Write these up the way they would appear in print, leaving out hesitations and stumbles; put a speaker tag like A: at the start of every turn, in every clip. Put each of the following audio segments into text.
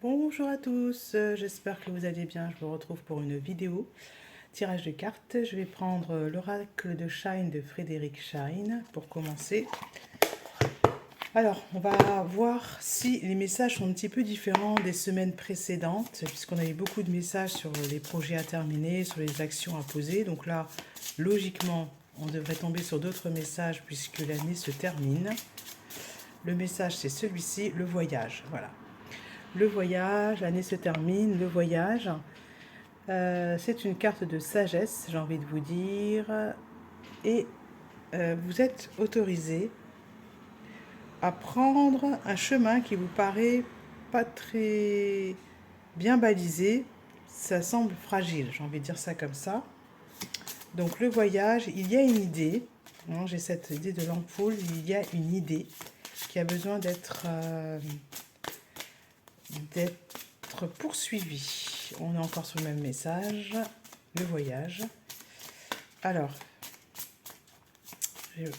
A: Bonjour à tous, j'espère que vous allez bien. Je vous retrouve pour une vidéo tirage de cartes. Je vais prendre l'oracle de Shine de Frédéric Shine pour commencer. Alors, on va voir si les messages sont un petit peu différents des semaines précédentes, puisqu'on a eu beaucoup de messages sur les projets à terminer, sur les actions à poser. Donc là, logiquement, on devrait tomber sur d'autres messages puisque l'année se termine. Le message, c'est celui-ci, le voyage. Voilà. Le voyage, l'année se termine, le voyage. C'est une carte de sagesse, j'ai envie de vous dire. Et vous êtes autorisé à prendre un chemin qui vous paraît pas très bien balisé. Ça semble fragile, j'ai envie de dire ça comme ça. Donc le voyage, il y a une idée. J'ai cette idée de l'ampoule, il y a une idée qui a besoin d'être poursuivi. On est encore sur le même message, le voyage. Alors, il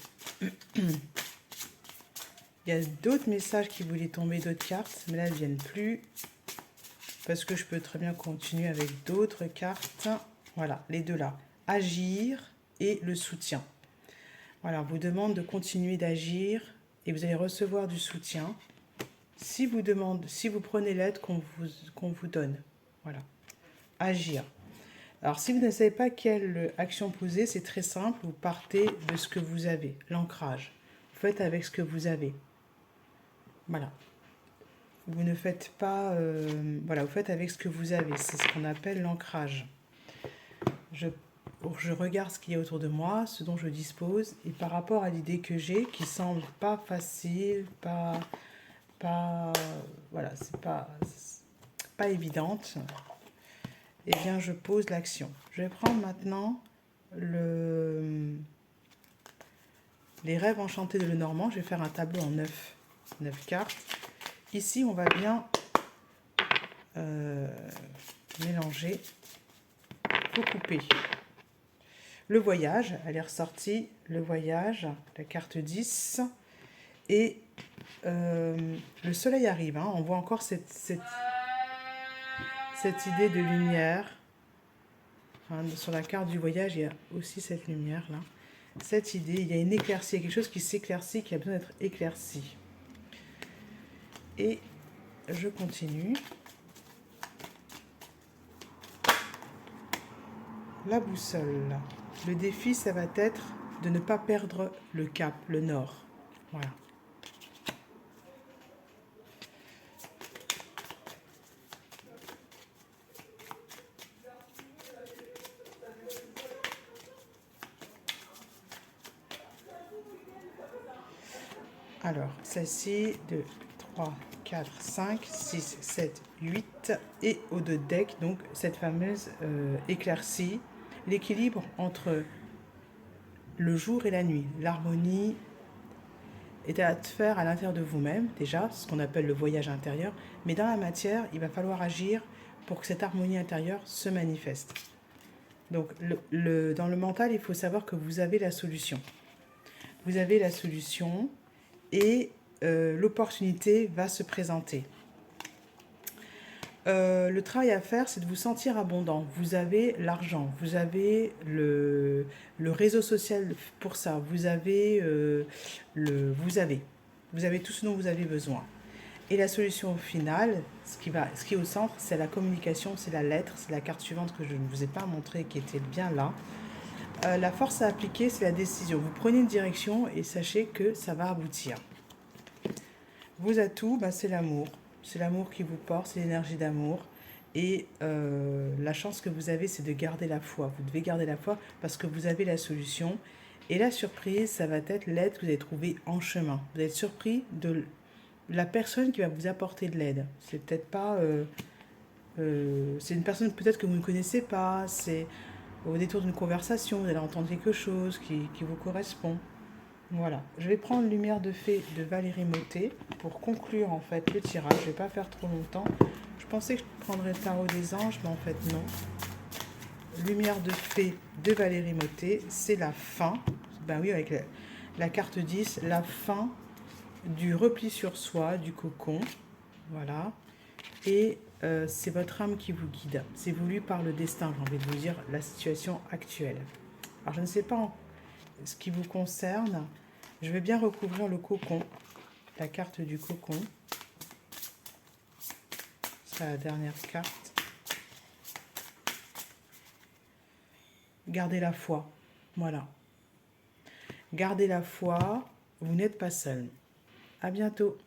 A: y a d'autres messages qui voulaient tomber, d'autres cartes, mais là, elles ne viennent plus. Parce que je peux très bien continuer avec d'autres cartes. Voilà, les deux là. Agir et le soutien. Voilà, on vous demande de continuer d'agir et vous allez recevoir du soutien. Si vous prenez l'aide qu'on vous donne. Voilà. Agir. Alors, si vous ne savez pas quelle action poser, c'est très simple. Vous partez de ce que vous avez, l'ancrage. Vous faites avec ce que vous avez. Voilà. Vous ne faites pas... voilà, vous faites avec ce que vous avez. C'est ce qu'on appelle l'ancrage. Je regarde ce qu'il y a autour de moi, ce dont je dispose. Et par rapport à l'idée que j'ai, qui semble pas facile, voilà, c'est pas évidente, eh bien je pose l'action. Je vais prendre maintenant les rêves enchantés de Lenormand. Je vais faire un tableau en 9 cartes. Ici, on va bien mélanger, recouper. Le voyage, elle est ressortie, le voyage, la carte 10. Et le soleil arrive, hein. On voit encore cette idée de lumière. Sur la carte du voyage, il y a aussi cette lumière-là. Cette idée, il y a une éclaircie, il y a quelque chose qui s'éclaircit, qui a besoin d'être éclairci. Et je continue. La boussole. Le défi, ça va être de ne pas perdre le cap, le nord. Voilà. Alors, celle-ci, 2, 3, 4, 5, 6, 7, 8 et au deux deck, donc cette fameuse éclaircie, l'équilibre entre le jour et la nuit, l'harmonie est à faire à l'intérieur de vous-même, déjà, ce qu'on appelle le voyage intérieur, mais dans la matière, il va falloir agir pour que cette harmonie intérieure se manifeste. Donc, dans le mental, il faut savoir que vous avez la solution. Vous avez la solution et l'opportunité va se présenter. Le travail à faire, c'est de vous sentir abondant. Vous avez l'argent, vous avez le réseau social pour ça, vous avez tout ce dont vous avez besoin. Et la solution finale, ce qui est au centre, c'est la communication, c'est la lettre, c'est la carte suivante que je ne vous ai pas montrée, qui était bien là. La force à appliquer, c'est la décision. Vous prenez une direction et sachez que ça va aboutir. Vos atouts, c'est l'amour. C'est l'amour qui vous porte, c'est l'énergie d'amour. Et la chance que vous avez, c'est de garder la foi. Vous devez garder la foi parce que vous avez la solution. Et la surprise, ça va être l'aide que vous allez trouver en chemin. Vous allez être surpris de la personne qui va vous apporter de l'aide. C'est peut-être pas... c'est une personne peut-être que vous ne connaissez pas. C'est au détour d'une conversation, vous allez entendre quelque chose qui vous correspond. Voilà, je vais prendre Lumière de Fée de Valérie Mottet pour conclure en fait le tirage. Je ne vais pas faire trop longtemps. Je pensais que je prendrais le Tarot des Anges, mais en fait non. Lumière de Fée de Valérie Mottet, c'est la fin. Ben oui, avec la carte 10, la fin du repli sur soi, du cocon. Voilà. Et c'est votre âme qui vous guide. C'est voulu par le destin, j'ai envie de vous dire, la situation actuelle. Alors, je ne sais pas ce qui vous concerne. Je vais bien recouvrir le cocon, la carte du cocon. C'est la dernière carte. Gardez la foi. Voilà. Gardez la foi. Vous n'êtes pas seul. À bientôt.